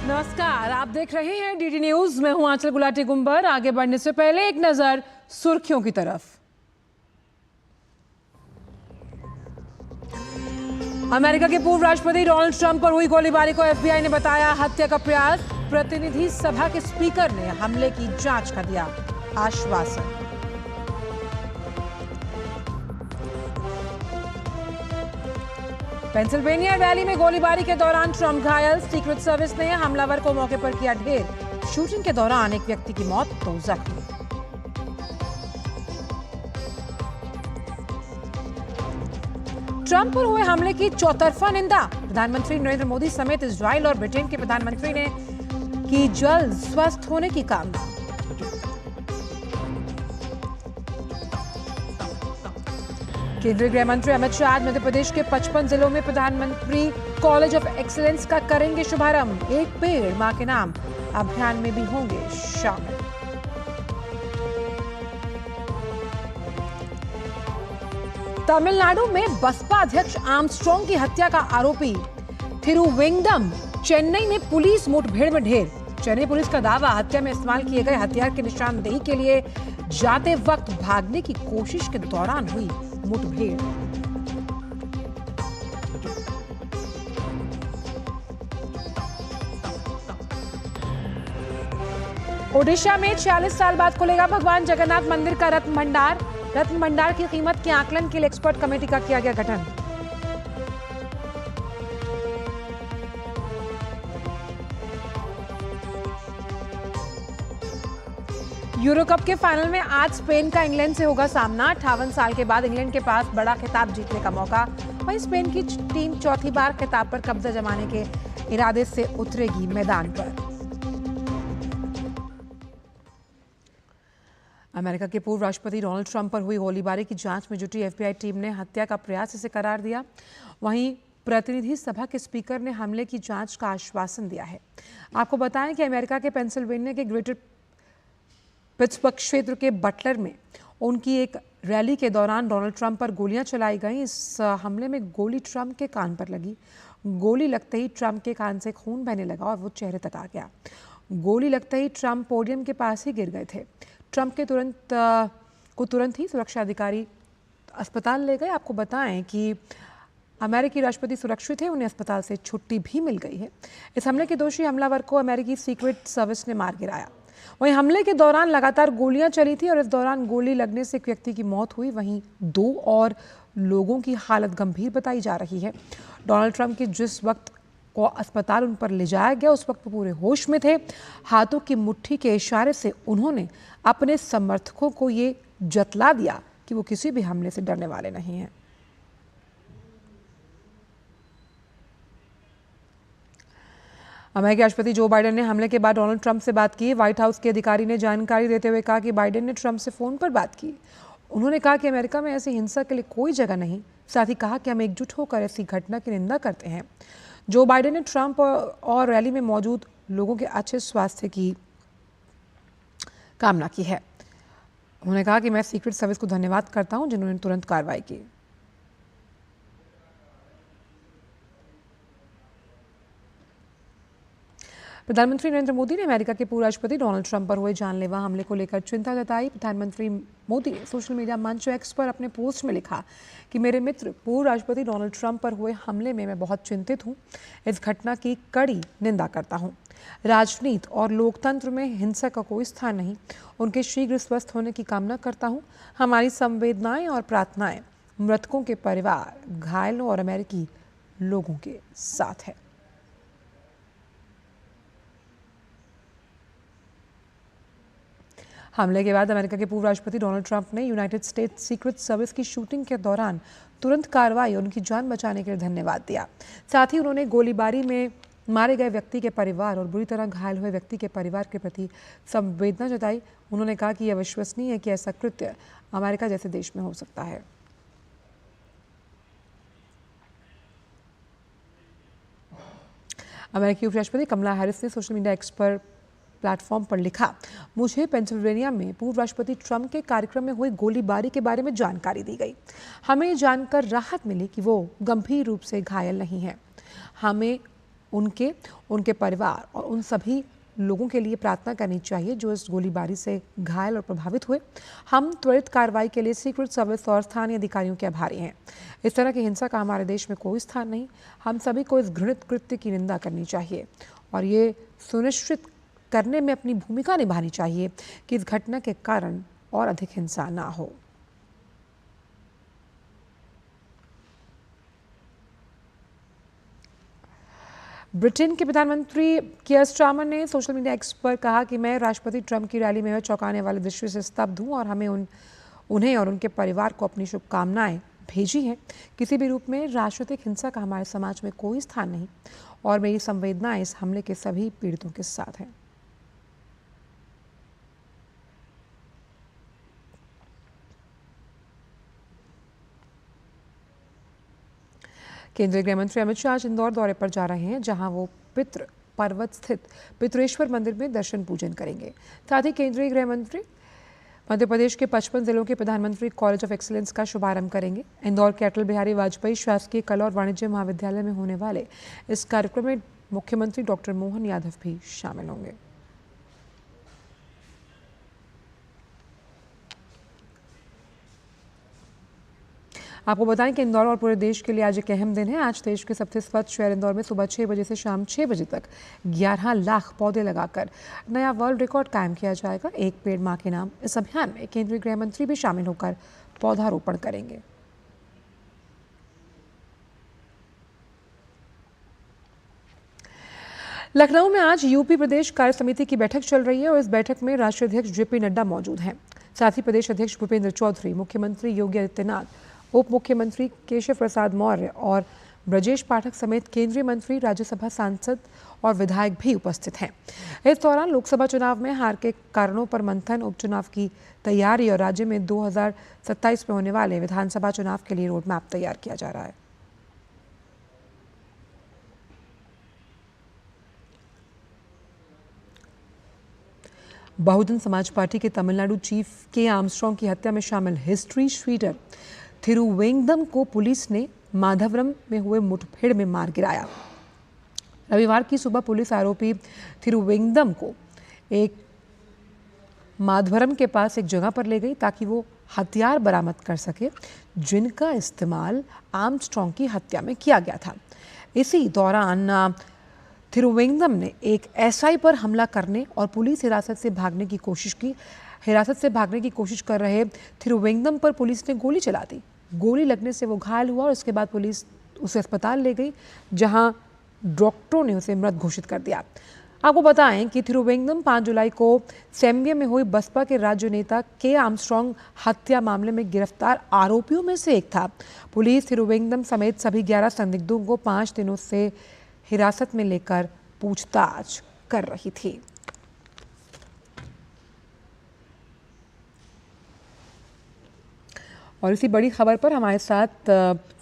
नमस्कार, आप देख रहे हैं डीडी न्यूज। मैं हूं आंचल गुलाटी गुंबर। आगे बढ़ने से पहले एक नजर सुर्खियों की तरफ। अमेरिका के पूर्व राष्ट्रपति डोनाल्ड ट्रंप पर हुई गोलीबारी को एफबीआई ने बताया हत्या का प्रयास। प्रतिनिधि सभा के स्पीकर ने हमले की जांच का दिया आश्वासन। पेंसिल्वेनिया रैली में गोलीबारी के दौरान ट्रंप घायल। सीक्रेट सर्विस ने हमलावर को मौके पर किया ढेर। शूटिंग के दौरान एक व्यक्ति की मौत, 2 जख्मी। ट्रंप पर हुए हमले की चौतरफा निंदा। प्रधानमंत्री नरेंद्र मोदी समेत इजराइल और ब्रिटेन के प्रधानमंत्री ने की जल्द स्वस्थ होने की कामना। केंद्रीय गृह मंत्री अमित शाह आज मध्य प्रदेश के 55 जिलों में प्रधानमंत्री कॉलेज ऑफ एक्सीलेंस का करेंगे शुभारंभ। एक पेड़ मां के नाम अभियान में भी होंगे शामिल। तमिलनाडु में बसपा अध्यक्ष आर्मस्ट्रांग की हत्या का आरोपी थिरुवेंगदम चेन्नई में पुलिस मुठभेड़ में ढेर। चेन्नई पुलिस का दावा, हत्या में इस्तेमाल किए गए हथियार की निशानदेही के लिए जाते वक्त भागने की कोशिश के दौरान हुई मुठभेड़। ओडिशा में 46 साल बाद खुलेगा भगवान जगन्नाथ मंदिर का रत्न भंडार। रत्न भंडार की कीमत के आकलन के लिए एक्सपर्ट कमेटी का किया गया गठन। यूरो कप के फाइनल में आज स्पेन का इंग्लैंड से होगा सामना। 58 साल के बाद इंग्लैंड के पास बड़ा खिताब जीतने का मौका। वहीं स्पेन की टीम चौथी बार खिताब पर कब्जा जमाने के इरादे से उतरेगी मैदान पर। अमेरिका के पूर्व राष्ट्रपति डोनाल्ड ट्रंप पर हुई गोलीबारी की जांच में जुटी एफबीआई टीम ने हत्या का प्रयास इसे करार दिया। वहीं प्रतिनिधि सभा के स्पीकर ने हमले की जांच का आश्वासन दिया है। आपको बताएं कि अमेरिका के पेंसिल्वेनिया के ग्रेटर पिट्सबर्ग क्षेत्र के बटलर में उनकी एक रैली के दौरान डोनाल्ड ट्रंप पर गोलियां चलाई गईं। इस हमले में गोली ट्रंप के कान पर लगी। गोली लगते ही ट्रंप के कान से खून बहने लगा और वो चेहरे तक आ गया। गोली लगते ही ट्रंप पोडियम के पास ही गिर गए थे। ट्रंप के तुरंत ही सुरक्षा अधिकारी अस्पताल ले गए। आपको बताएं कि अमेरिकी राष्ट्रपति सुरक्षित है, उन्हें अस्पताल से छुट्टी भी मिल गई है। इस हमले के दोषी हमलावर को अमेरिकी सीक्रेट सर्विस ने मार गिराया। वहीं हमले के दौरान लगातार गोलियां चली थी और इस दौरान गोली लगने से एक व्यक्ति की मौत हुई। वहीं 2 और लोगों की हालत गंभीर बताई जा रही है। डोनाल्ड ट्रंप के जिस वक्त को अस्पताल उन पर ले जाया गया उस वक्त पूरे होश में थे। हाथों की मुट्ठी के इशारे से उन्होंने अपने समर्थकों को ये जतला दिया कि वो किसी भी हमले से डरने वाले नहीं हैं। अमेरिकी राष्ट्रपति जो बाइडेन ने हमले के बाद डोनाल्ड ट्रंप से बात की। व्हाइट हाउस के अधिकारी ने जानकारी देते हुए कहा कि बाइडेन ने ट्रंप से फोन पर बात की। उन्होंने कहा कि अमेरिका में ऐसी हिंसा के लिए कोई जगह नहीं। साथ ही कहा कि हम एकजुट होकर ऐसी घटना की निंदा करते हैं। जो बाइडेन ने ट्रंप और रैली में मौजूद लोगों के अच्छे स्वास्थ्य की कामना की है। उन्होंने कहा कि मैं सीक्रेट सर्विस को धन्यवाद करता हूं जिन्होंने तुरंत कार्रवाई की। प्रधानमंत्री नरेंद्र मोदी ने अमेरिका के पूर्व राष्ट्रपति डोनाल्ड ट्रंप पर हुए जानलेवा हमले को लेकर चिंता जताई। प्रधानमंत्री मोदी ने सोशल मीडिया मंच एक्स पर अपने पोस्ट में लिखा कि मेरे मित्र पूर्व राष्ट्रपति डोनाल्ड ट्रंप पर हुए हमले में मैं बहुत चिंतित हूं। इस घटना की कड़ी निंदा करता हूं। राजनीति और लोकतंत्र में हिंसा का कोई स्थान नहीं। उनके शीघ्र स्वस्थ होने की कामना करता हूं। हमारी संवेदनाएं और प्रार्थनाएं मृतकों के परिवार, घायलों और अमेरिकी लोगों के साथ है। हमले के बाद अमेरिका के पूर्व राष्ट्रपति डोनाल्ड ट्रंप ने यूनाइटेड स्टेट्स सीक्रेट सर्विस की शूटिंग के दौरान तुरंत कार्रवाई और उनकी जान बचाने के लिए धन्यवाद दिया। साथ ही उन्होंने गोलीबारी में मारे गए व्यक्ति के परिवार और बुरी तरह घायल हुए व्यक्ति के परिवार के प्रति संवेदना जताई। उन्होंने कहा कि यह अविश्वसनीय है कि ऐसा कृत्य अमेरिका जैसे देश में हो सकता है। अमेरिकी उपराष्ट्रपति कमला हैरिस ने सोशल मीडिया एक्स पर प्लेटफॉर्म पर लिखा, मुझे पेंसिल्वेनिया में पूर्व राष्ट्रपति ट्रंप के कार्यक्रम में हुई गोलीबारी के बारे में जानकारी दी गई। हमें जानकर राहत मिली कि वो गंभीर रूप से घायल नहीं हैं। हमें उनके उनके परिवार और उन सभी लोगों के लिए प्रार्थना करनी चाहिए जो इस गोलीबारी से घायल और प्रभावित हुए। हम त्वरित कार्रवाई के लिए सीक्रेट सर्विस और स्थानीय अधिकारियों के आभारी हैं। इस तरह की हिंसा का हमारे देश में कोई स्थान नहीं। हम सभी को इस घृणित कृत्य की निंदा करनी चाहिए और ये सुनिश्चित करने में अपनी भूमिका निभानी चाहिए कि इस घटना के कारण और अधिक हिंसा ना हो। ब्रिटेन के प्रधानमंत्री कियर स्टारमर ने सोशल मीडिया एक्स पर कहा कि मैं राष्ट्रपति ट्रंप की रैली में हुए चौंकाने वाले दृश्य से स्तब्ध हूं और हमें उन्हें और उनके परिवार को अपनी शुभकामनाएं भेजी हैं। किसी भी रूप में राजनीतिक हिंसा का हमारे समाज में कोई स्थान नहीं और मेरी संवेदनाएं इस हमले के सभी पीड़ितों के साथ हैं। केंद्रीय गृह मंत्री अमित शाह आज इंदौर दौरे पर जा रहे हैं, जहां वो पितृ पर्वत स्थित पितृेश्वर मंदिर में दर्शन पूजन करेंगे। साथ ही केंद्रीय गृह मंत्री मध्य प्रदेश के 55 जिलों के प्रधानमंत्री कॉलेज ऑफ एक्सीलेंस का शुभारंभ करेंगे। इंदौर के अटल बिहारी वाजपेयी शासकीय कला और वाणिज्य महाविद्यालय में होने वाले इस कार्यक्रम में मुख्यमंत्री डॉक्टर मोहन यादव भी शामिल होंगे। आपको बताएं कि इंदौर और पूरे देश के लिए आज एक अहम दिन है। आज देश के सबसे स्वच्छ शहर इंदौर में सुबह 6 बजे से शाम 6 बजे तक 11 लाख पौधे लगाकर नया वर्ल्ड रिकॉर्ड कायम किया जाएगा। एक पेड़ मां के नाम इस अभियान में केंद्रीय गृह मंत्री भी शामिल होकर पौधारोपण करेंगे। लखनऊ में आज यूपी प्रदेश कार्य समिति की बैठक चल रही है और इस बैठक में राष्ट्रीय अध्यक्ष जेपी नड्डा मौजूद हैं। साथ ही प्रदेश अध्यक्ष भूपेंद्र चौधरी, मुख्यमंत्री योगी आदित्यनाथ, उप मुख्यमंत्री केशव प्रसाद मौर्य और ब्रजेश पाठक समेत केंद्रीय मंत्री, राज्यसभा सांसद और विधायक भी उपस्थित हैं। इस दौरान लोकसभा चुनाव में हार के कारणों पर मंथन, उपचुनाव की तैयारी और राज्य में 2027 में होने वाले विधानसभा चुनाव के लिए रोड मैप तैयार किया जा रहा है। बहुजन समाज पार्टी के तमिलनाडु चीफ के आर्मस्ट्रांग की हत्या में शामिल हिस्ट्री शीटर थिरुवेंगदम को पुलिस ने माधवरम में हुए मुठभेड़ में मार गिराया। रविवार की सुबह पुलिस आरोपी थिरुवेंगदम को एक माधवरम के पास एक जगह पर ले गई ताकि वो हथियार बरामद कर सके जिनका इस्तेमाल आर्मस्ट्रांग की हत्या में किया गया था। इसी दौरान थिरुवेंगदम ने एक एसआई पर हमला करने और पुलिस हिरासत से भागने की कोशिश की। हिरासत से भागने की कोशिश कर रहे थिरुवेंगदम पर पुलिस ने गोली चला दी। गोली लगने से वो घायल हुआ और उसके बाद पुलिस उसे अस्पताल ले गई, जहां डॉक्टरों ने उसे मृत घोषित कर दिया। आपको बताएं कि थिरुवेंगदम 5 जुलाई को सेम्बिया में हुई बसपा के राज्य नेता के आर्मस्ट्रांग हत्या मामले में गिरफ्तार आरोपियों में से एक था। पुलिस थिरुवेंगदम समेत सभी 11 संदिग्धों को 5 दिनों से हिरासत में लेकर पूछताछ कर रही थी। और इसी बड़ी खबर पर हमारे साथ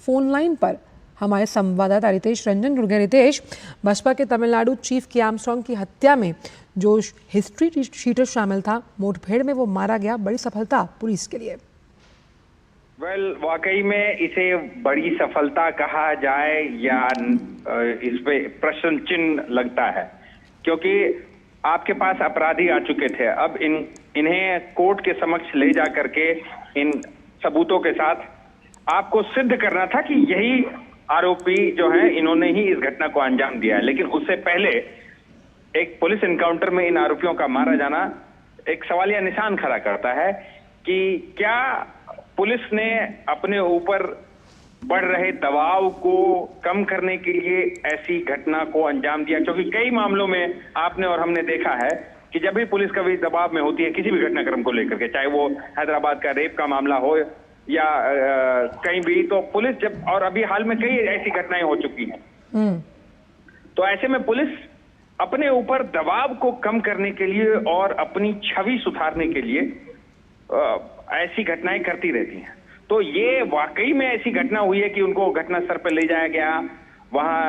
फोन लाइन पर हमारे संवाददाता रितेश रंजन जुड़ गए। रितेश, बसपा के तमिलनाडु चीफ के आर्मस्ट्रांग की हत्या में जो हिस्ट्री शीटर शामिल था, मुठभेड़ में वो मारा गया, बड़ी सफलता पुलिस के लिए। वाकई में इसे बड़ी सफलता कहा जाए या इस पे प्रश्न चिन्ह लगता है, क्योंकि आपके पास अपराधी आ चुके थे। अब इन्हें कोर्ट के समक्ष ले जा करके इन सबूतों के साथ आपको सिद्ध करना था कि यही आरोपी जो हैं इन्होंने ही इस घटना को अंजाम दिया है। लेकिन उससे पहले एक पुलिस एनकाउंटर में इन आरोपियों का मारा जाना एक सवालिया निशान खड़ा करता है कि क्या पुलिस ने अपने ऊपर बढ़ रहे दबाव को कम करने के लिए ऐसी घटना को अंजाम दिया। क्योंकि कई मामलों में आपने और हमने देखा है कि जब भी पुलिस कभी दबाव में होती है किसी भी घटनाक्रम को लेकर के, चाहे वो हैदराबाद का रेप का मामला हो या कहीं भी, तो पुलिस जब, और अभी हाल में कई ऐसी घटनाएं हो चुकी हैं, तो ऐसे में पुलिस अपने ऊपर दबाव को कम करने के लिए और अपनी छवि सुधारने के लिए ऐसी घटनाएं करती रहती हैं। तो ये वाकई में ऐसी घटना हुई है कि उनको घटना स्थल पर ले जाया गया, वहां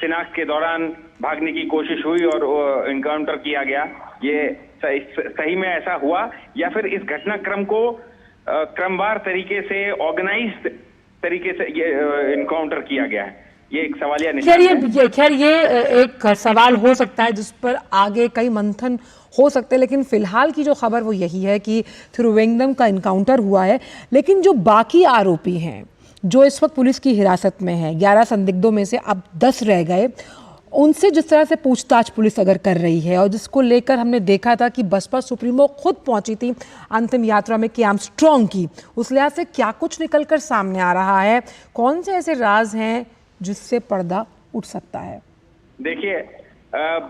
शिनाख्त के दौरान भागने की कोशिश हुई और एनकाउंटर किया गया। ये सही में ऐसा हुआ या फिर इस घटनाक्रम को क्रमवार तरीके से, ऑर्गेनाइज्ड तरीके से ये एनकाउंटर किया गया है? ये एक सवालिया निशान है। खैर ये एक सवाल हो सकता है जिस पर आगे कई मंथन हो सकते हैं, लेकिन फिलहाल की जो खबर वो यही है कि थिरुवेंद्रम का इनकाउंटर हुआ है। लेकिन जो बाकी आरोपी हैं जो इस वक्त पुलिस की हिरासत में हैं, 11 संदिग्धों में से अब 10 रह गए, उनसे जिस तरह से पूछताछ पुलिस अगर कर रही है और जिसको लेकर हमने देखा था कि बसपा सुप्रीमो खुद पहुंची थी अंतिम यात्रा में कि आर्मस्ट्रॉन्ग की, उस लिहाज से क्या कुछ निकलकर सामने आ रहा है? कौन से ऐसे राज हैं जिससे पर्दा उठ सकता है? देखिए,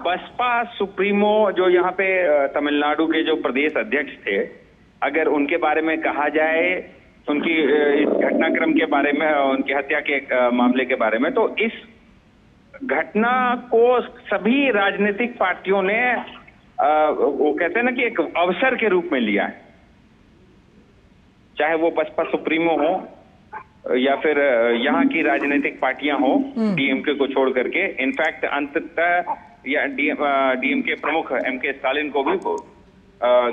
बसपा सुप्रीमो जो यहाँ पे तमिलनाडु के जो प्रदेश अध्यक्ष थे, अगर उनके बारे में कहा जाए, उनकी इस घटनाक्रम के बारे में, उनकी हत्या के मामले के बारे में, तो इस घटना को सभी राजनीतिक पार्टियों ने वो कहते हैं ना कि एक अवसर के रूप में लिया है, चाहे वो बसपा सुप्रीमो हो या फिर यहाँ की राजनीतिक पार्टियां हो, डीएमके को छोड़ करके। इनफैक्ट अंततः या डीएमके प्रमुख एमके स्टालिन को भी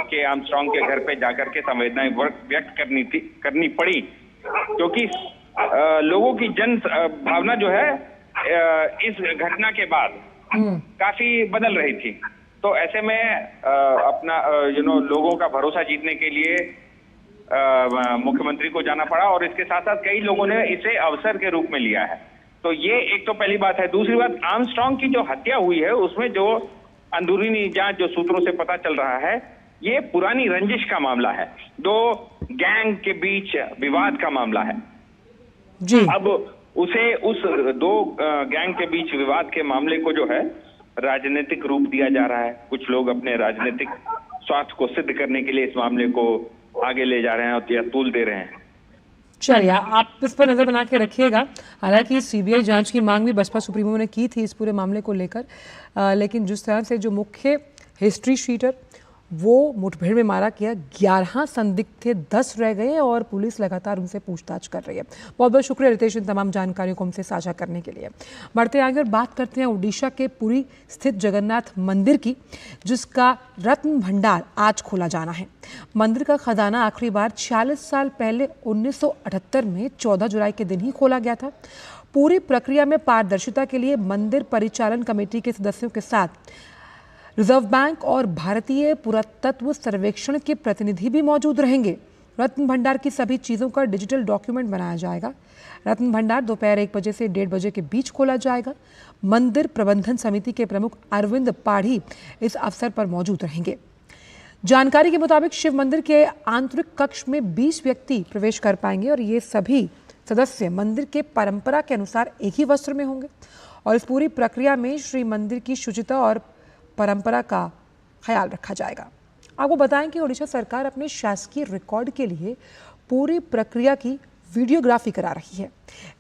के आर्मस्ट्रॉन्ग के घर पे जाकर के संवेदनाएं व्यक्त करनी पड़ी, क्योंकि लोगों की जन भावना जो है इस घटना के बाद काफी बदल रही थी। तो ऐसे में अपना लोगों का भरोसा जीतने के लिए मुख्यमंत्री को जाना पड़ा, और इसके साथ साथ कई लोगों ने इसे अवसर के रूप में लिया है। तो ये एक तो पहली बात है। दूसरी बात, आर्मस्ट्रॉन्ग की जो हत्या हुई है उसमें जो अंदरूनी जांच जो सूत्रों से पता चल रहा है, ये पुरानी रंजिश का मामला है, दो गैंग के बीच विवाद का मामला है जी। अब उस दो गैंग के बीच विवाद के मामले को जो है राजनीतिक रूप दिया जा रहा है। कुछ लोग अपने राजनीतिक स्वार्थ को सिद्ध करने के लिए इस मामले को आगे ले जा रहे हैं और तूल दे रहे हैं। चलिए, आप इस पर नजर बना के रखिएगा। हालांकि सीबीआई जांच की मांग भी बसपा सुप्रीमो ने की थी इस पूरे मामले को लेकर, लेकिन जिस तरह से जो मुख्य हिस्ट्री शीटर वो मुठभेड़ में मारा गया, 11 संदिग्ध थे, 10 रह गए और पुलिस लगातार उनसे पूछताछ कर रही है। बहुत बहुत शुक्रिया रितेश इन तमाम जानकारियों को हमसे साझा करने के लिए। बढ़ते आगे और बात करते हैं उड़ीसा के पुरी स्थित जगन्नाथ मंदिर की, जिसका रत्न भंडार आज खोला जाना है। मंदिर का खजाना आखिरी बार 46 साल पहले 1978 में 14 जुलाई के दिन ही खोला गया था। पूरी प्रक्रिया में पारदर्शिता के लिए मंदिर परिचालन कमेटी के सदस्यों के साथ रिजर्व बैंक और भारतीय पुरातत्व सर्वेक्षण के प्रतिनिधि भी मौजूद रहेंगे। रत्न भंडार की सभी चीज़ों का डिजिटल डॉक्यूमेंट बनाया जाएगा। रत्न भंडार दोपहर 1 बजे से 1:30 बजे के बीच खोला जाएगा। मंदिर प्रबंधन समिति के प्रमुख अरविंद पाढ़ी इस अवसर पर मौजूद रहेंगे। जानकारी के मुताबिक शिव मंदिर के आंतरिक कक्ष में 20 व्यक्ति प्रवेश कर पाएंगे और ये सभी सदस्य मंदिर के परंपरा के अनुसार एक ही वस्त्र में होंगे और इस पूरी प्रक्रिया में श्री मंदिर की शुचिता और परंपरा का ख्याल रखा जाएगा। आपको बताएं कि ओडिशा सरकार अपने शासकीय रिकॉर्ड के लिए पूरी प्रक्रिया की वीडियोग्राफी करा रही है,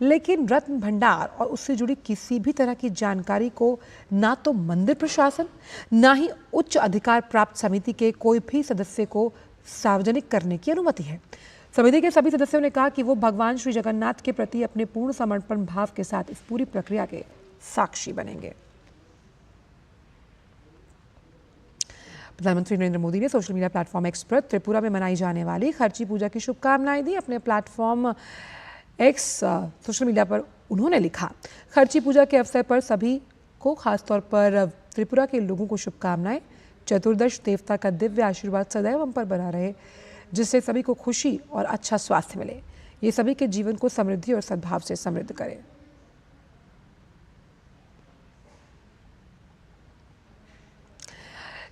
लेकिन रत्न भंडार और उससे जुड़ी किसी भी तरह की जानकारी को ना तो मंदिर प्रशासन ना ही उच्च अधिकार प्राप्त समिति के कोई भी सदस्य को सार्वजनिक करने की अनुमति है। समिति के सभी सदस्यों ने कहा कि वो भगवान श्री जगन्नाथ के प्रति अपने पूर्ण समर्पण भाव के साथ इस पूरी प्रक्रिया के साक्षी बनेंगे। प्रधानमंत्री नरेंद्र मोदी ने सोशल मीडिया प्लेटफॉर्म एक्स पर त्रिपुरा में मनाई जाने वाली खर्ची पूजा की शुभकामनाएं दी। अपने प्लेटफॉर्म एक्स सोशल मीडिया पर उन्होंने लिखा, खर्ची पूजा के अवसर पर सभी को, खासतौर पर त्रिपुरा के लोगों को शुभकामनाएं। चतुर्दश देवता का दिव्य आशीर्वाद सदैव हम पर बना रहे, जिससे सभी को खुशी और अच्छा स्वास्थ्य मिले। ये सभी के जीवन को समृद्धि और सद्भाव से समृद्ध करे।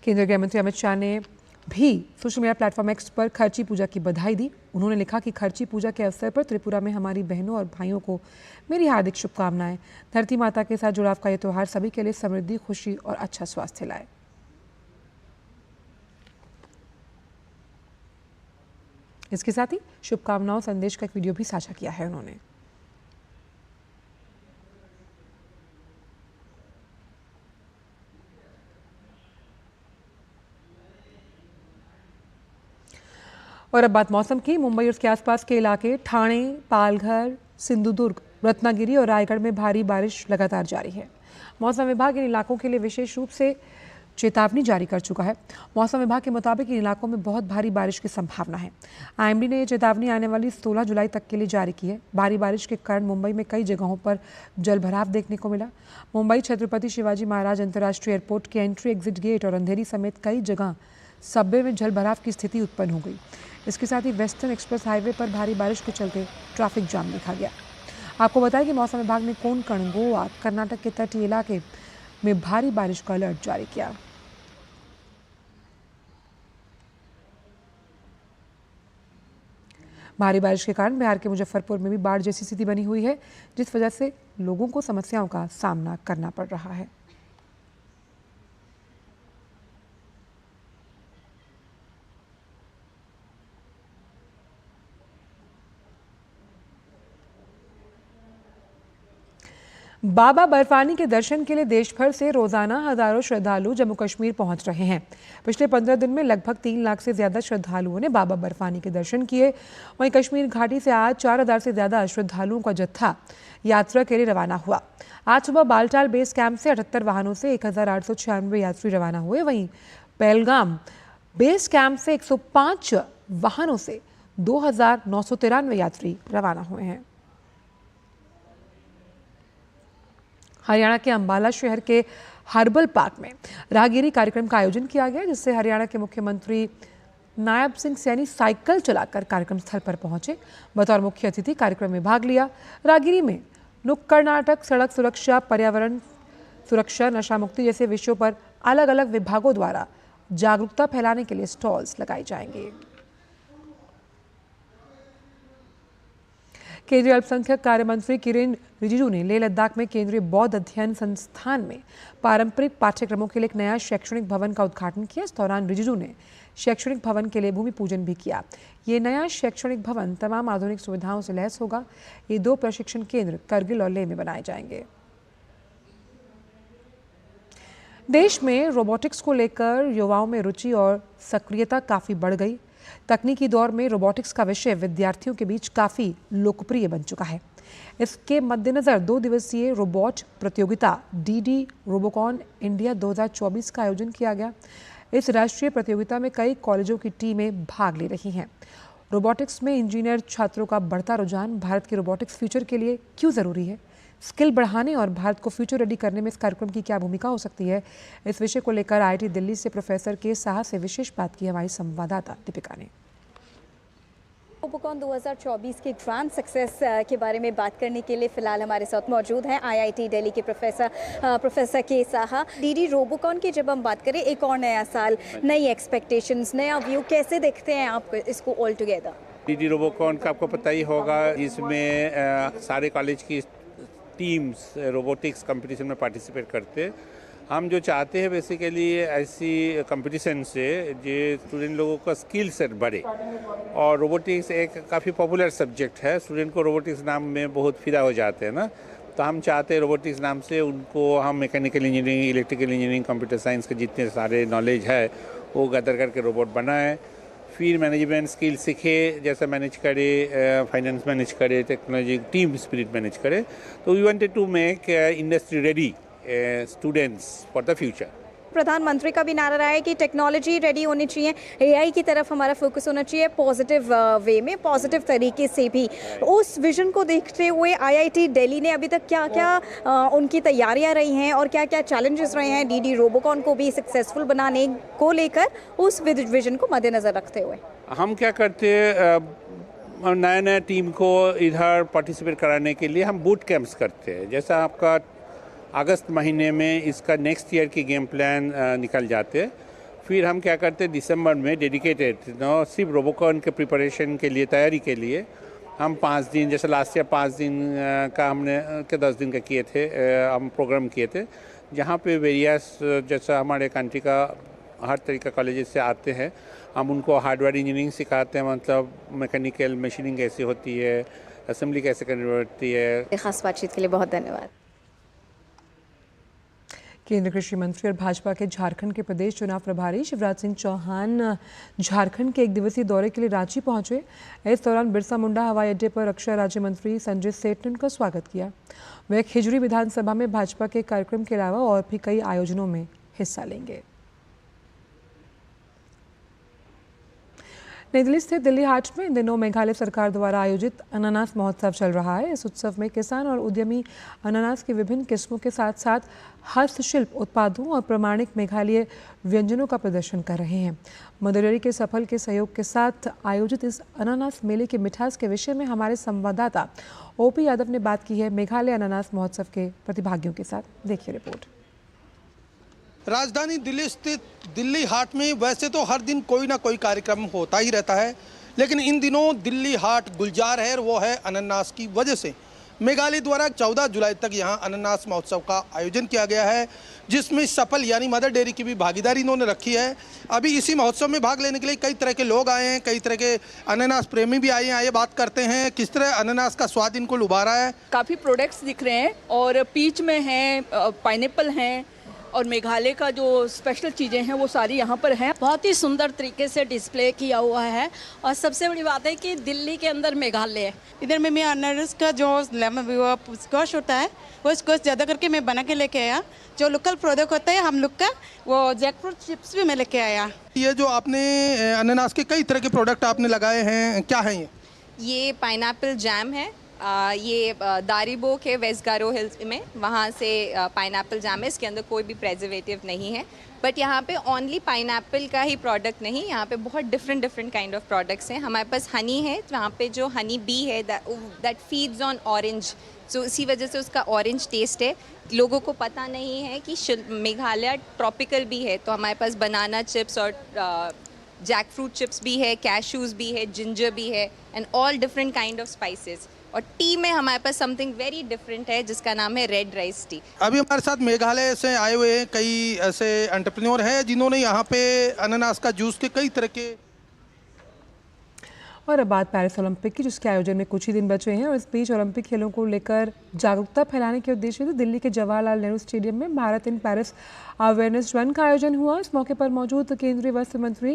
केंद्रीय गृह मंत्री अमित शाह ने भी सोशल मीडिया प्लेटफॉर्म एक्स पर खर्ची पूजा की बधाई दी। उन्होंने लिखा कि खर्ची पूजा के अवसर पर त्रिपुरा में हमारी बहनों और भाइयों को मेरी हार्दिक शुभकामनाएं। धरती माता के साथ जुड़ाव का ये त्यौहार सभी के लिए समृद्धि, खुशी और अच्छा स्वास्थ्य लाए। इसके साथ ही शुभकामनाओं संदेश का एक वीडियो भी साझा किया है उन्होंने। और अब बात मौसम की। मुंबई और उसके आसपास के इलाके ठाणे, पालघर, सिंधुदुर्ग, रत्नागिरी और रायगढ़ में भारी बारिश लगातार जारी है। मौसम विभाग इन इलाकों के लिए विशेष रूप से चेतावनी जारी कर चुका है। मौसम विभाग के मुताबिक इन इलाकों में बहुत भारी बारिश की संभावना है। आईएमडी ने यह चेतावनी आने वाली 16 जुलाई तक के लिए जारी की है। भारी बारिश के कारण मुंबई में कई जगहों पर जलभराव देखने को मिला। मुंबई छत्रपति शिवाजी महाराज अंतर्राष्ट्रीय एयरपोर्ट के एंट्री एग्जिट गेट और अंधेरी समेत कई जगह सबवे में जलभराव की स्थिति उत्पन्न हो गई। इसके साथ ही वेस्टर्न एक्सप्रेस हाईवे पर भारी बारिश के चलते ट्रैफिक जाम देखा गया। आपको बताया कि मौसम विभाग ने कोंकण, गोवा, कर्नाटक के तटीय इलाके में भारी बारिश का अलर्ट जारी किया। भारी बारिश के कारण बिहार के मुजफ्फरपुर में भी बाढ़ जैसी स्थिति बनी हुई है, जिस वजह से लोगों को समस्याओं का सामना करना पड़ रहा है। बाबा बर्फानी के दर्शन के लिए देश भर से रोजाना हजारों श्रद्धालु जम्मू कश्मीर पहुंच रहे हैं। पिछले 15 दिन में लगभग 3 लाख से ज्यादा श्रद्धालुओं ने बाबा बर्फानी के दर्शन किए। वहीं कश्मीर घाटी से आज 4000 से ज्यादा श्रद्धालुओं का जत्था यात्रा के लिए रवाना हुआ। आज सुबह बालटाल बेस कैंप से 78 वाहनों से 1896 यात्री रवाना हुए। वहीं पहलगाम बेस कैंप से 105 वाहनों से 2993 यात्री रवाना हुए हैं। हरियाणा के अंबाला शहर के हर्बल पार्क में राहगिरी कार्यक्रम का आयोजन किया गया, जिससे हरियाणा के मुख्यमंत्री नायब सिंह सैनी साइकिल चलाकर कार्यक्रम स्थल पर पहुंचे। बतौर मुख्य अतिथि कार्यक्रम में भाग लिया। राहगिरी में नुक्कड़ नाटक, सड़क सुरक्षा, पर्यावरण सुरक्षा, नशा मुक्ति जैसे विषयों पर अलग अलग विभागों द्वारा जागरूकता फैलाने के लिए स्टॉल्स लगाए जाएंगे। केंद्रीय अल्पसंख्यक कार्य मंत्री किरेन रिजिजू ने लेह लद्दाख में केंद्रीय बौद्ध अध्ययन संस्थान में पारंपरिक पाठ्यक्रमों के लिए एक नया शैक्षणिक भवन का उद्घाटन किया। इस दौरान रिजिजू ने शैक्षणिक भवन के लिए भूमि पूजन भी किया। ये नया शैक्षणिक भवन तमाम आधुनिक सुविधाओं से लैस होगा। ये 2 प्रशिक्षण केंद्र करगिल और लेह में बनाए जाएंगे। देश में रोबोटिक्स को लेकर युवाओं में रुचि और सक्रियता काफी बढ़ गई। तकनीकी दौर में रोबोटिक्स का विषय विद्यार्थियों के बीच काफी लोकप्रिय बन चुका है। इसके मद्देनजर 2 दिवसीय रोबोट प्रतियोगिता डीडी रोबोकॉन इंडिया 2024 का आयोजन किया गया। इस राष्ट्रीय प्रतियोगिता में कई कॉलेजों की टीमें भाग ले रही हैं। रोबोटिक्स में इंजीनियर छात्रों का बढ़ता रुझान भारत के रोबोटिक्स फ्यूचर के लिए क्यों ज़रूरी है, स्किल बढ़ाने और भारत को फ्यूचर रेडी करने में इस कार्यक्रम की क्या भूमिका हो सकती है, इस विषय को लेकर आईआईटी दिल्ली से प्रोफेसर के साहा से विशेष बात की हमारी संवाददाता दीपिका ने। रोबोकॉन 2024 के ग्रैंड सक्सेस के बारे में बात करने के लिए फिलहाल हमारे साथ मौजूद हैं आईआईटी दिल्ली के प्रोफेसर के साहा। डीडी रोबोकॉन की जब हम बात करें, एक और नया साल, नई एक्सपेक्टेशंस, नया व्यू, कैसे देखते हैं आप इसको ऑल टुगेदर? डीडी रोबोकॉन का आपको पता ही होगा, जिसमें सारे कॉलेज की टीम्स रोबोटिक्स कंपटीशन में पार्टिसिपेट करते। हम जो चाहते हैं बेसिकली ऐसी कंपटीशन से जो स्टूडेंट लोगों का स्किल सेट बढ़े। और रोबोटिक्स एक काफ़ी पॉपुलर सब्जेक्ट है, स्टूडेंट को रोबोटिक्स नाम में बहुत फिदा हो जाते हैं ना, तो हम चाहते हैं रोबोटिक्स नाम से उनको हम mechanical engineering, electrical engineering, computer science के जितने सारे नॉलेज है वो गदर करके रोबोट बनाए। फिर मैनेजमेंट स्किल सीखे, जैसे मैनेज करे, फाइनेंस मैनेज करे, टेक्नोलॉजी, टीम स्पिरिट मैनेज करे। तो we wanted to make industry ready students for the future. प्रधानमंत्री का भी नारा रहा है कि टेक्नोलॉजी रेडी होनी चाहिए, एआई की तरफ हमारा फोकस होना चाहिए, पॉजिटिव वे में, पॉजिटिव तरीके से भी। उस विजन को देखते हुए आईआईटी दिल्ली ने अभी तक क्या क्या उनकी तैयारियां रही हैं और क्या क्या चैलेंजेस रहे हैं डीडी रोबोकॉन को भी सक्सेसफुल बनाने को लेकर, उस विजन को मद्देनजर रखते हुए? हम क्या करते हैं, नया टीम को इधर पार्टिसिपेट कराने के लिए हम बूट कैंप्स करते हैं। जैसा आपका अगस्त महीने में इसका नेक्स्ट ईयर की गेम प्लान निकल जाते। फिर हम क्या करते हैं, दिसंबर में डेडिकेटेड सिर्फ रोबोकॉन के प्रिपरेशन के लिए, तैयारी के लिए हम 5 दिन, जैसे लास्ट ईयर 5 दिन का हमने 10 दिन का किए थे, हम प्रोग्राम किए थे, जहाँ पे वेरियस जैसा हमारे कंट्री का हर तरीका कॉलेजेस से आते हैं। हम उनको हार्डवेयर इंजीनियरिंग सिखाते हैं, मतलब मैकेनिकल मशीनिंग कैसे होती है, असेंबली कैसे करनी पड़ती है। खास बातचीत के लिए बहुत धन्यवाद। केंद्रीय कृषि मंत्री और भाजपा के झारखंड के प्रदेश चुनाव प्रभारी शिवराज सिंह चौहान झारखंड के 1 दिवसीय दौरे के लिए रांची पहुंचे। इस दौरान बिरसा मुंडा हवाई अड्डे पर रक्षा राज्य मंत्री संजय सेठ ने उनका स्वागत किया। वे खिजड़ी विधानसभा में भाजपा के कार्यक्रम के अलावा और भी कई आयोजनों में हिस्सा लेंगे। नई दिल्ली स्थित दिल्ली हाट में इन दिनों मेघालय सरकार द्वारा आयोजित अनानास महोत्सव चल रहा है। इस उत्सव में किसान और उद्यमी अनानास की विभिन्न किस्मों के साथ साथ हस्तशिल्प उत्पादों और प्रमाणिक मेघालय व्यंजनों का प्रदर्शन कर रहे हैं। मदर डेयरी के सफल के सहयोग के साथ आयोजित इस अनानास मेले की मिठास के विषय में हमारे संवाददाता ओपी यादव ने बात की है मेघालय अनानास महोत्सव के प्रतिभागियों के साथ। देखिए रिपोर्ट। राजधानी दिल्ली स्थित दिल्ली हाट में वैसे तो हर दिन कोई ना कोई कार्यक्रम होता ही रहता है, लेकिन इन दिनों दिल्ली हाट गुलजार है और वो है अनानास की वजह से। मेघालय द्वारा 14 जुलाई तक यहां अनानास महोत्सव का आयोजन किया गया है, जिसमें सफल यानी मदर डेयरी की भी भागीदारी इन्होंने रखी है। अभी इसी महोत्सव में भाग लेने के लिए कई तरह के लोग आए हैं, कई तरह के अनानास प्रेमी भी आए हैं। आइए बात करते हैं किस तरह अनानास का स्वाद इनको लुभा रहा है। काफ़ी प्रोडक्ट्स दिख रहे हैं और पीच में हैं, पाइनएप्पल हैं और मेघालय का जो स्पेशल चीज़ें हैं वो सारी यहाँ पर हैं। बहुत ही सुंदर तरीके से डिस्प्ले किया हुआ है और सबसे बड़ी बात है कि दिल्ली के अंदर मेघालय है। इधर में मैं अनारस का जो लेमन स्क्वाश होता है वो स्क्वाश ज़्यादा करके मैं बना के लेके आया। जो लोकल प्रोडक्ट होता है हम लोग का वो जैकफ्रूट चिप्स भी मैं लेके आया। ये जो आपने अनानास के कई तरह के प्रोडक्ट आपने लगाए हैं, क्या है ये पाइनएप्पल जैम है। ये दारीबो के वेस्गारो हिल्स में वहाँ से पाइनएप्पल जैम है। इसके अंदर कोई भी प्रेजर्वेटिव नहीं है, बट यहाँ पे ओनली पाइनएप्पल का ही प्रोडक्ट नहीं, यहाँ पे बहुत डिफरेंट काइंड ऑफ प्रोडक्ट्स हैं। हमारे पास हनी है, वहाँ पे जो हनी बी है दैट फीड्स ऑन ऑरेंज, सो इसी वजह से उसका ऑरेंज टेस्ट है। लोगों को पता नहीं है कि मेघालय ट्रॉपिकल भी है, तो हमारे पास बनाना चिप्स और जैक फ्रूट चिप्स भी है, कैशूज़ भी है, जिंजर भी है and all different kind of spices. और टी में हमारे पास समथिंग वेरी डिफरेंट है जिसका नाम है रेड राइस टी। अभी हमारे साथ मेघालय से आए हुए कई ऐसे एंटरप्रेन्योर हैं जिन्होंने यहाँ पे अनानास का जूस के कई तरह के। और अब बात पेरिस ओलंपिक की, जिसके आयोजन में कुछ ही दिन बचे हैं और इस बीच ओलंपिक खेलों को लेकर जागरूकता फैलाने के उद्देश्य से दिल्ली के जवाहरलाल नेहरू स्टेडियम में Bharat in Paris awareness run का आयोजन हुआ। इस मौके पर मौजूद केंद्रीय वस्त्र मंत्री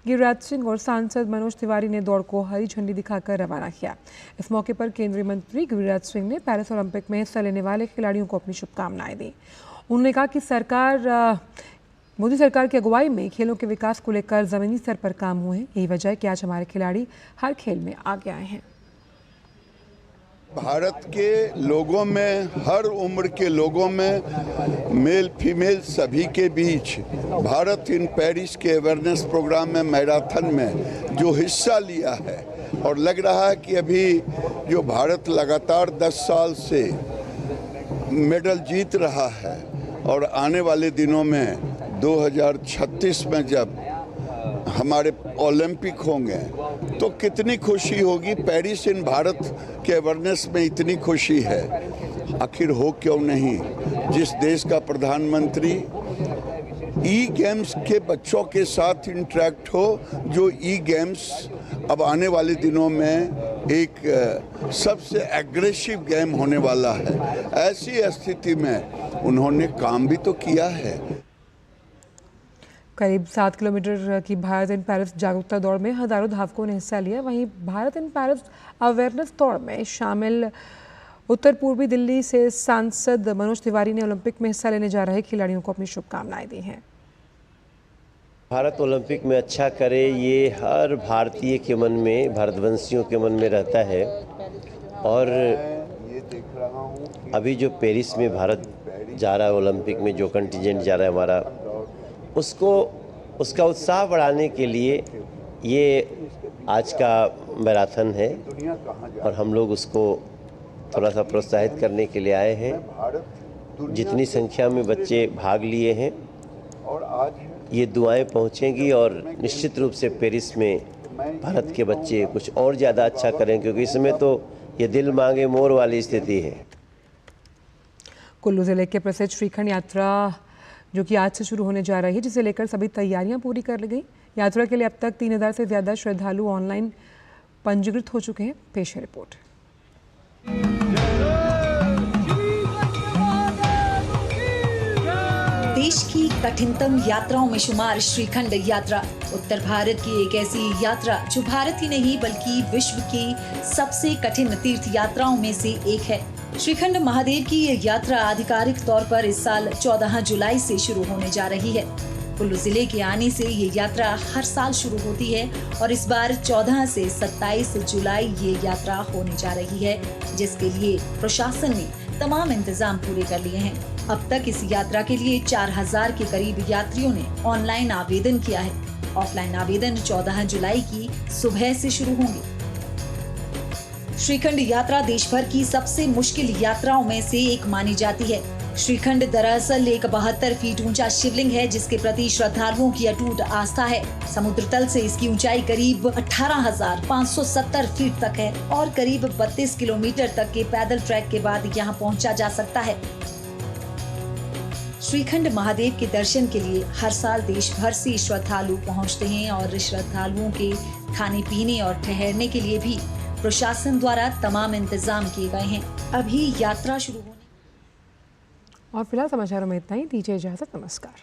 गिरिराज सिंह और सांसद मनोज तिवारी ने दौड़ को हरी झंडी दिखाकर रवाना किया। इस मौके पर केंद्रीय मंत्री गिरिराज सिंह ने पेरिस ओलंपिक में हिस्सा लेने वाले खिलाड़ियों को अपनी शुभकामनाएं दी। उन्होंने कहा कि मोदी सरकार की अगुवाई में खेलों के विकास को लेकर ज़मीनी स्तर पर काम हुए हैं। यही वजह है कि आज हमारे खिलाड़ी हर खेल में आगे आए हैं। भारत के लोगों में, हर उम्र के लोगों में, मेल फीमेल सभी के बीच भारत इन पेरिस के अवेयरनेस प्रोग्राम में, मैराथन में जो हिस्सा लिया है, और लग रहा है कि अभी जो भारत लगातार 10 साल से मेडल जीत रहा है और आने वाले दिनों में 2036 में जब हमारे ओलंपिक होंगे तो कितनी खुशी होगी। पेरिस इन भारत के अवेयरनेस में इतनी खुशी है, आखिर हो क्यों नहीं। जिस देश का प्रधानमंत्री ई गेम्स के बच्चों के साथ इंटरेक्ट हो, जो ई गेम्स अब आने वाले दिनों में एक सबसे एग्रेसिव गेम होने वाला है, ऐसी स्थिति में उन्होंने काम भी तो किया है। करीब 7 किलोमीटर की भारत इन पेरिस जागरूकता दौड़ में हजारों धावकों ने हिस्सा लिया। वहीं भारत इन पेरिस अवेयरनेस दौड़ में शामिल उत्तर पूर्वी दिल्ली से सांसद मनोज तिवारी ने ओलंपिक में हिस्सा लेने जा रहे खिलाड़ियों को अपनी शुभकामनाएं दी हैं। भारत ओलंपिक में अच्छा करे, ये हर भारतीय के मन में, भारतवंशियों के मन में रहता है। और अभी जो पेरिस में भारत जा रहा है ओलंपिक में, जो कंटिजेंट जा रहा है हमारा, उसका उत्साह बढ़ाने के लिए ये आज का मैराथन है और हम लोग उसको थोड़ा सा प्रोत्साहित करने के लिए आए हैं। जितनी संख्या में बच्चे भाग लिए हैं, ये दुआएं पहुंचेंगी और निश्चित रूप से पेरिस में भारत के बच्चे कुछ और ज़्यादा अच्छा करें, क्योंकि इसमें तो ये दिल मांगे मोर वाली स्थिति है। कुल्लू जिले के प्रसिद्ध श्रीखंड यात्रा जो कि आज से शुरू होने जा रही है, जिसे लेकर सभी तैयारियां पूरी कर ली गई। यात्रा के लिए अब तक 3000 से ज़्यादा श्रद्धालु ऑनलाइन पंजीकृत हो चुके हैं। पेश है रिपोर्ट। देश की कठिनतम यात्राओं में शुमार श्रीखंड यात्रा उत्तर भारत की एक ऐसी यात्रा जो भारत ही नहीं बल्कि विश्व की सबसे कठिन तीर्थ यात्राओं में से एक है। श्रीखंड महादेव की ये यात्रा आधिकारिक तौर पर इस साल 14 जुलाई से शुरू होने जा रही है। कुल्लू जिले के आने से ये यात्रा हर साल शुरू होती है और इस बार 14 से 27 जुलाई ये यात्रा होने जा रही है, जिसके लिए प्रशासन ने तमाम इंतजाम पूरे कर लिए हैं। अब तक इस यात्रा के लिए 4000 के करीब यात्रियों ने ऑनलाइन आवेदन किया है। ऑफलाइन आवेदन 14 जुलाई की सुबह से शुरू होंगे। श्रीखंड यात्रा देश भर की सबसे मुश्किल यात्राओं में से एक मानी जाती है। श्रीखंड दरअसल एक 72 फीट ऊंचा शिवलिंग है, जिसके प्रति श्रद्धालुओं की अटूट आस्था है। समुद्र तल से इसकी ऊंचाई करीब 18,570 फीट तक है और करीब 32 किलोमीटर तक के पैदल ट्रैक के बाद यहां पहुंचा जा सकता है। श्रीखंड महादेव के दर्शन के लिए हर साल देश भर से श्रद्धालु पहुंचते हैं और श्रद्धालुओं के खाने पीने और ठहरने के लिए भी प्रशासन द्वारा तमाम इंतजाम किए गए हैं। अभी यात्रा शुरू होने और फिलहाल समाचारों में इतना ही। दीजिए इजाजत। नमस्कार।